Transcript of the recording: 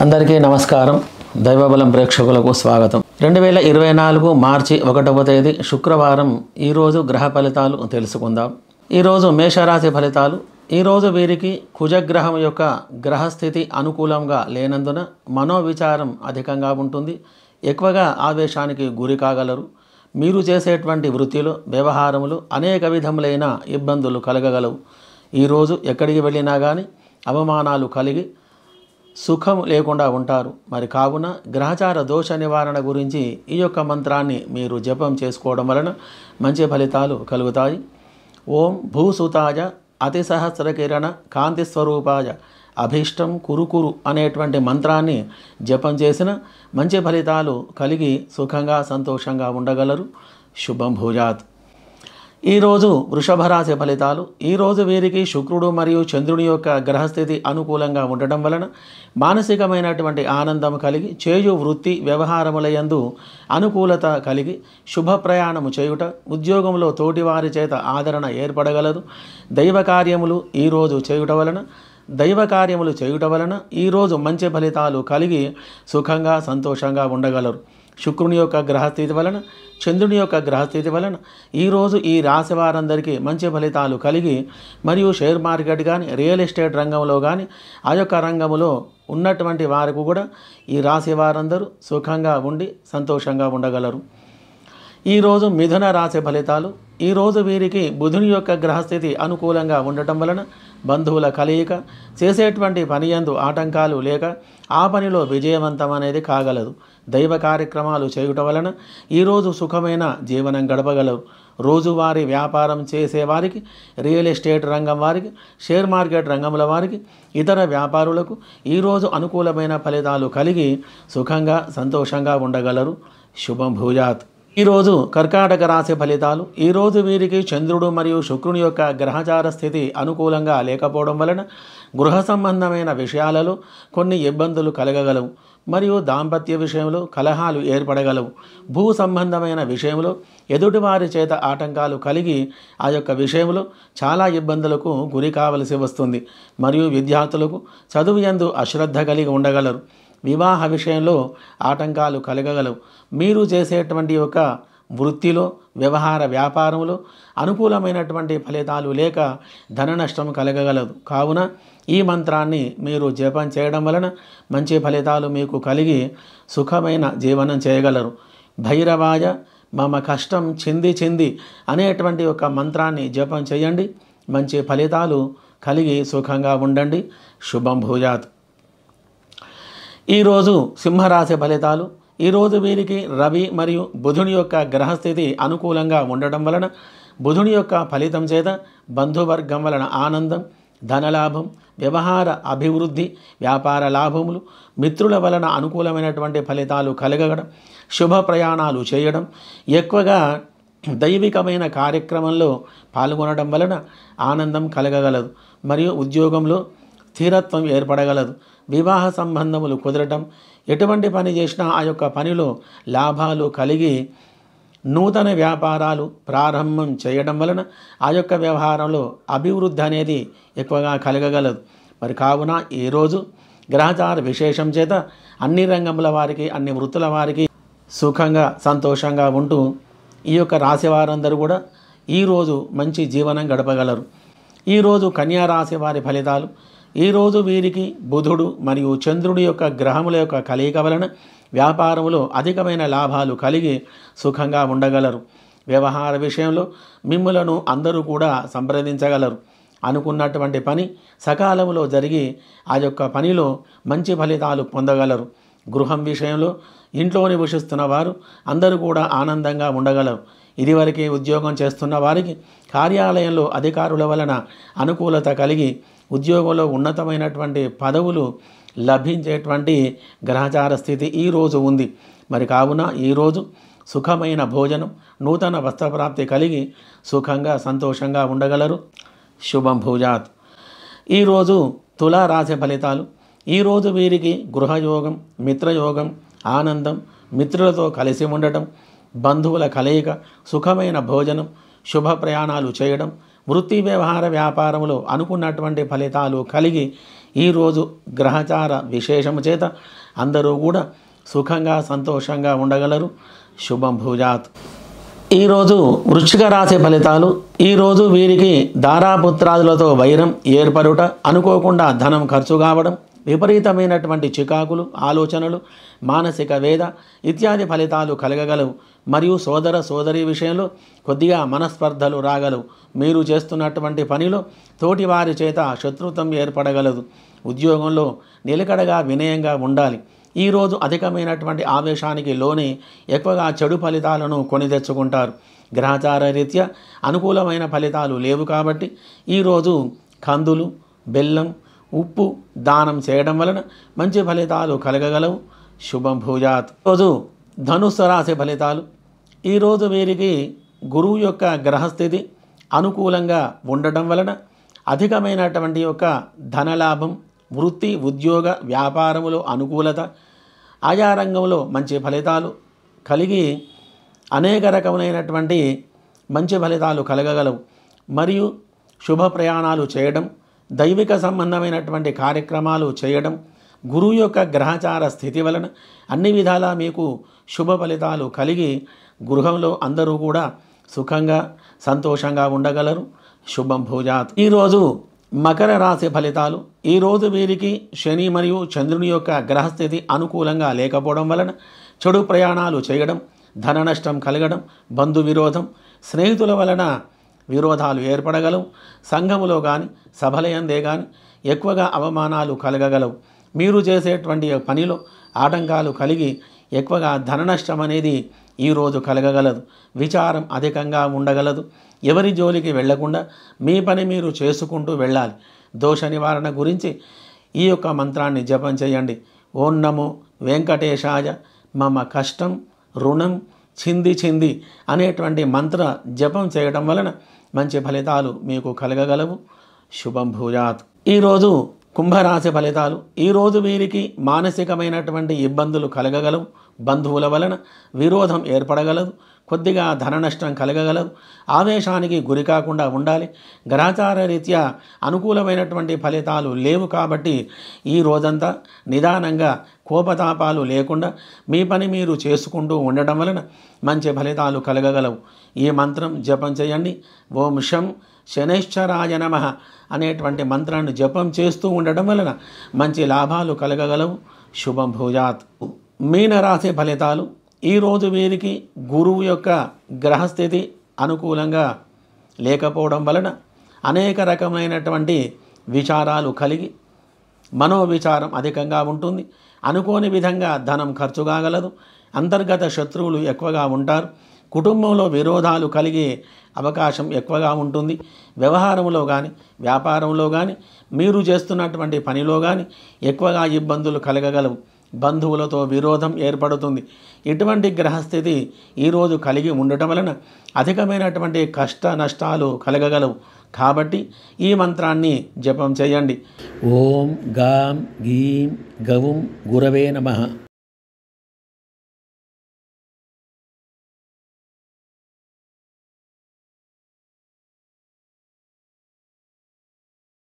అందరికీ నమస్కారం. దైవబలం ప్రేక్షకులకు స్వాగతం. 2024 మార్చి 1వ తేదీ శుక్రవారం. ఈరోజు గ్రహ ఫలితాలు తెలుసుకుందాం. ఈరోజు మేషరాశి ఫలితాలు. ఈరోజు వీరికి కుజగ్రహం యొక్క గ్రహస్థితి అనుకూలంగా లేనందున మనోవిచారం అధికంగా ఉంటుంది. ఎక్కువగా ఆవేశానికి గురి కాగలరు. మీరు చేసేటువంటి వృత్తిలో వ్యవహారములు అనేక విధములైన ఇబ్బందులు కలగగలవు. ఈరోజు ఎక్కడికి వెళ్ళినా కానీ అవమానాలు కలిగి సుఖం లేకుండా ఉంటారు. మరి కావున గ్రహచార దోష నివారణ గురించి ఈ యొక్క మంత్రాన్ని మీరు జపం చేసుకోవడం వలన మంచి ఫలితాలు కలుగుతాయి. ఓం భూసుతాయ అతి సహస్ర కిరణ కాంతి స్వరూపాయ అభీష్టం కురుకురు అనేటువంటి మంత్రాన్ని జపం చేసిన మంచి ఫలితాలు కలిగి సుఖంగా సంతోషంగా ఉండగలరు. శుభం భూజాత్. ఈరోజు వృషభ రాశి ఫలితాలు. ఈరోజు వీరికి శుక్రుడు మరియు చంద్రుని యొక్క గ్రహస్థితి అనుకూలంగా ఉండటం వలన మానసికమైనటువంటి ఆనందం కలిగి చేయు వృత్తి వ్యవహారములయందు అనుకూలత కలిగి శుభ ప్రయాణము చేయుట, ఉద్యోగంలో తోటివారి చేత ఆదరణ ఏర్పడగలదు. దైవ కార్యములు ఈరోజు చేయుట వలన ఈరోజు మంచి ఫలితాలు కలిగి సుఖంగా సంతోషంగా ఉండగలరు. శుక్రుని యొక్క గ్రహస్థితి వలన చంద్రుని యొక్క గ్రహస్థితి వలన ఈరోజు ఈ రాశి వారందరికీ మంచి ఫలితాలు కలిగి మరియు షేర్ మార్కెట్ కానీ రియల్ ఎస్టేట్ రంగంలో కానీ ఆ యొక్క రంగంలో ఉన్నటువంటి వారికి కూడా ఈ రాశి వారందరూ సుఖంగా ఉండి సంతోషంగా ఉండగలరు. ఈరోజు మిథున రాశి ఫలితాలు. ఈరోజు వీరికి బుధుని యొక్క గ్రహస్థితి అనుకూలంగా ఉండటం వలన బంధువుల కలయిక, చేసేటువంటి పని యందు ఆటంకాలు లేక ఆ పనిలో విజయవంతం అనేది కాగలదు. దైవ కార్యక్రమాలు చేయుట వలన ఈరోజు సుఖమైన జీవనం గడపగలరు. రోజువారీ వ్యాపారం చేసేవారికి, రియల్ ఎస్టేట్ రంగం వారికి, షేర్ మార్కెట్ రంగముల వారికి, ఇతర వ్యాపారులకు ఈరోజు అనుకూలమైన ఫలితాలు కలిగి సుఖంగా సంతోషంగా ఉండగలరు. శుభం భూజాత్. ఈరోజు కర్కాటక రాశి ఫలితాలు. ఈరోజు వీరికి చంద్రుడు మరియు శుక్రుని యొక్క గ్రహచార స్థితి అనుకూలంగా లేకపోవడం వలన గృహ సంబంధమైన విషయాలలో కొన్ని ఇబ్బందులు కలగగలవు మరియు దాంపత్య విషయంలో కలహాలు ఏర్పడగలవు. భూ సంబంధమైన విషయంలో ఎదుటివారి చేత ఆటంకాలు కలిగి ఆ యొక్క విషయంలో చాలా ఇబ్బందులకు గురి కావలసి వస్తుంది మరియు విద్యార్థులకు చదువు యందు అశ్రద్ధ కలిగి ఉండగలరు. వివాహ విషయంలో ఆటంకాలు కలగగలవు. మీరు చేసేటువంటి ఒక వృత్తిలో వ్యవహార వ్యాపారంలో అనుకూలమైనటువంటి ఫలితాలు లేక ధన నష్టం కలగగలదు. కావున ఈ మంత్రాన్ని మీరు జపం చేయడం వలన మంచి ఫలితాలు మీకు కలిగి సుఖమైన జీవనం చేయగలరు. భైరవాయ మమ కష్టం చింది అనేటువంటి ఒక మంత్రాన్ని జపం చేయండి. మంచి ఫలితాలు కలిగి సుఖంగా ఉండండి. శుభం భూజాత్. ఈరోజు సింహరాశి ఫలితాలు. ఈరోజు వీరికి రవి మరియు బుధుని యొక్క గ్రహస్థితి అనుకూలంగా ఉండటం వలన బుధుని యొక్క ఫలితం చేత బంధువర్గం వలన ఆనందం, ధనలాభం, వ్యవహార అభివృద్ధి, వ్యాపార లాభములు, మిత్రుల వలన అనుకూలమైనటువంటి ఫలితాలు కలగడం, శుభ ప్రయాణాలు చేయడం, ఎక్కువగా దైవికమైన కార్యక్రమంలో పాల్గొనడం వలన ఆనందం కలగగలదు మరియు ఉద్యోగంలో స్థిరత్వం ఏర్పడగలదు. వివాహ సంబంధములు కుదరటం, ఎటువంటి పని చేసినా ఆ యొక్క పనిలో లాభాలు కలిగి నూతన వ్యాపారాలు ప్రారంభం చేయడం వలన ఆ యొక్క వ్యవహారంలో అభివృద్ధి అనేది ఎక్కువగా కలగగలదు. మరి కావున ఈరోజు గ్రహచార విశేషం చేత అన్ని రంగముల వారికి, అన్ని వృత్తుల వారికి సుఖంగా సంతోషంగా ఉంటూ ఈ యొక్క రాశి వారందరూ కూడా ఈరోజు మంచి జీవనం గడపగలరు. ఈరోజు కన్యా రాశి వారి ఫలితాలు. ఈరోజు వీరికి బుధుడు మరియు చంద్రుడి యొక్క గ్రహముల యొక్క కలయిక వలన వ్యాపారములో అధికమైన లాభాలు కలిగి సుఖంగా ఉండగలరు. వ్యవహార విషయంలో మిమ్ములను అందరూ కూడా సంప్రదించగలరు. అనుకున్నటువంటి పని సకాలంలో జరిగి ఆ యొక్క పనిలో మంచి ఫలితాలు పొందగలరు. గృహం విషయంలో ఇంట్లో నివసిస్తున్న వారు అందరూ కూడా ఆనందంగా ఉండగలరు. ఇదివరకే ఉద్యోగం చేస్తున్న వారికి కార్యాలయంలో అధికారుల వలన అనుకూలత కలిగి ఉద్యోగంలో ఉన్నతమైనటువంటి పదవులు లభించేటువంటి గ్రహచార స్థితి ఈరోజు ఉంది. మరి కావున ఈరోజు సుఖమైన భోజనం, నూతన వస్త్రప్రాప్తి కలిగి సుఖంగా సంతోషంగా ఉండగలరు. శుభం భూజాత్. ఈరోజు తులారాశి ఫలితాలు. ఈరోజు వీరికి గృహయోగం, మిత్రయోగం, ఆనందం, మిత్రులతో కలిసి ఉండటం, బంధువుల కలయిక, సుఖమైన భోజనం, శుభ ప్రయాణాలు చేయడం, వృత్తి వ్యవహార వ్యాపారంలో అనుకున్నటువంటి ఫలితాలు కలిగి ఈరోజు గ్రహచార విశేషము చేత అందరూ కూడా సుఖంగా సంతోషంగా ఉండగలరు. శుభం భూజాత్. ఈరోజు వృశ్చిక రాశి ఫలితాలు. ఈరోజు వీరికి దారాపుత్రాదులతో వైరం ఏర్పడుట, అనుకోకుండా ధనం ఖర్చు కావడం, విపరీతమైనటువంటి చికాకులు, ఆలోచనలు, మానసిక వేద ఇత్యాది ఫలితాలు కలగగలవు. మరియు సోదర సోదరి విషయంలో కొద్దిగా మనస్పర్ధలు రాగలవు. మీరు చేస్తున్నటువంటి పనిలో తోటి వారి చేత శత్రుత్వం ఏర్పడగలదు. ఉద్యోగంలో నిలకడగా వినయంగా ఉండాలి. ఈరోజు అధికమైనటువంటి ఆవేశానికి లోనే ఎక్కువగా చెడు ఫలితాలను కొని తెచ్చుకుంటారు. గ్రహచార రీత్యా అనుకూలమైన ఫలితాలు లేవు కాబట్టి ఈరోజు కందులు, బెల్లం, ఉప్పు దానం చేయడం వలన మంచి ఫలితాలు కలగగలవు. శుభం భూజాత్. రోజు ధనుస్సు రాశి ఫలితాలు. ఈరోజు వీరికి గురువు యొక్క గ్రహస్థితి అనుకూలంగా ఉండటం వలన అధికమైనటువంటి యొక్క ధనలాభం, వృత్తి ఉద్యోగ వ్యాపారములో అనుకూలత, ఆయా రంగంలో మంచి ఫలితాలు కలిగి అనేక రకములైనటువంటి మంచి ఫలితాలు కలగగలవు. మరియు శుభ ప్రయాణాలు చేయడం, దైవిక సంబంధమైనటువంటి కార్యక్రమాలు చేయడం, గురువు యొక్క గ్రహచార స్థితి వలన అన్ని విధాలా మీకు శుభ ఫలితాలు కలిగి గృహంలో అందరూ కూడా సుఖంగా సంతోషంగా ఉండగలరు. శుభం భూజాత్. ఈరోజు మకర రాశి ఫలితాలు. ఈరోజు వీరికి శని మరియు చంద్రుని యొక్క గ్రహస్థితి అనుకూలంగా లేకపోవడం వలన చెడు ప్రయాణాలు చేయడం, ధన నష్టం కలగడం, బంధు విరోధం, స్నేహితుల వలన విరోధాలు ఏర్పడగలవు. సంఘములో కానీ సభలయందే కానీ ఎక్కువగా అవమానాలు కలగగలవు. మీరు చేసేటువంటి పనిలో ఆటంకాలు కలిగి ఎక్కువగా ధన నష్టం అనేది ఈరోజు కలగగలదు. విచారం అధికంగా ఉండగలదు. ఎవరి జోలికి వెళ్లకుండా మీ పని మీరు చేసుకుంటూ వెళ్ళాలి. దోష నివారణ గురించి ఈ యొక్క మంత్రాన్ని జపం చేయండి. ఓం నమో వెంకటేశాయ మమ కష్టం రుణం చింది చింది అనేటువంటి మంత్ర జపం చేయడం వలన మంచి ఫలితాలు మీకు కలగగలవు. శుభం భూజాత్. ఈరోజు కుంభరాశి ఫలితాలు. ఈరోజు వీరికి మానసికమైనటువంటి ఇబ్బందులు కలగగలవు. బంధువుల వలన విరోధం ఏర్పడగలదు. కొద్దిగా ధన నష్టం కలగగలదు. ఆవేశానికి గురి కాకుండా ఉండాలి. గ్రహచార రీత్యా అనుకూలమైనటువంటి ఫలితాలు లేవు కాబట్టి ఈ రోజంతా నిదానంగా కోపతాపాలు లేకుండా మీ పని మీరు చేసుకుంటూ ఉండడం వలన మంచి ఫలితాలు కలగగలవు. ఈ మంత్రం జపం చేయండి. ఓం శం శనైశ్చరాయ నమః అనేటువంటి మంత్రాన్ని జపం చేస్తూ ఉండడం వలన మంచి లాభాలు కలగగలవు. శుభం భూజాత్. మీనరాశి ఫలితాలు. ఈరోజు వీరికి గురువు యొక్క గ్రహస్థితి అనుకూలంగా లేకపోవడం వలన అనేక రకమైనటువంటి విచారాలు కలిగి మనోవిచారం అధికంగా ఉంటుంది. అనుకోని విధంగా ధనం ఖర్చు కాగలదు. అంతర్గత శత్రువులు ఎక్కువగా ఉంటారు. కుటుంబంలో విరోధాలు కలిగే అవకాశం ఎక్కువగా ఉంటుంది. వ్యవహారంలో కానీ వ్యాపారంలో కానీ మీరు చేస్తున్నటువంటి పనిలో కానీ ఎక్కువగా ఇబ్బందులు కలగగలవు. బంధువులతో విరోధం ఏర్పడుతుంది. ఇటువంటి గ్రహస్థితి ఈరోజు కలిగి ఉండటం వలన అధికమైనటువంటి కష్ట నష్టాలు కలగగలవు. కాబట్టి ఈ మంత్రాన్ని జపం చేయండి. ఓం గాం గీం గౌం గురవే నమః.